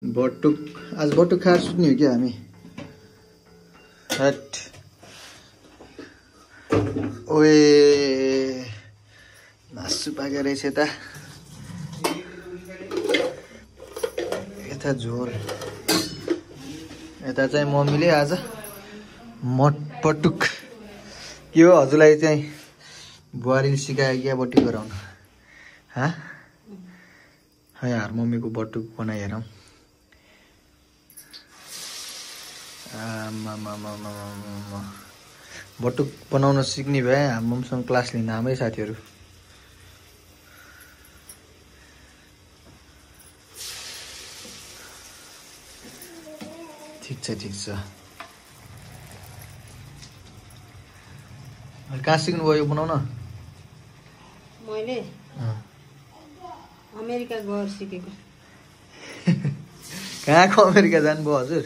बटुक आज बटुक खाएर सुत्ने हो क्या हामी। हट ओए मासु पाकेको रहेछ यता, यता झोल, यता चाहिँ मम्मीले आज बटुक के हो हजुरलाई चाहिँ बुहारीले सिकायो क्या बटुक गराउन? हाँ यार मम्मीको बटुक बनाइ हेरौँ। बटुक बनाउन सिक्ने भए हामीसँग क्लास लिन हाम्रै साथीहरू। ठिक छ कहाँ सिक्नुभयो यो बनाउन? मैले अमेरिका गएर सिकेको। कहाँको अमेरिका जानुभयो हजुर?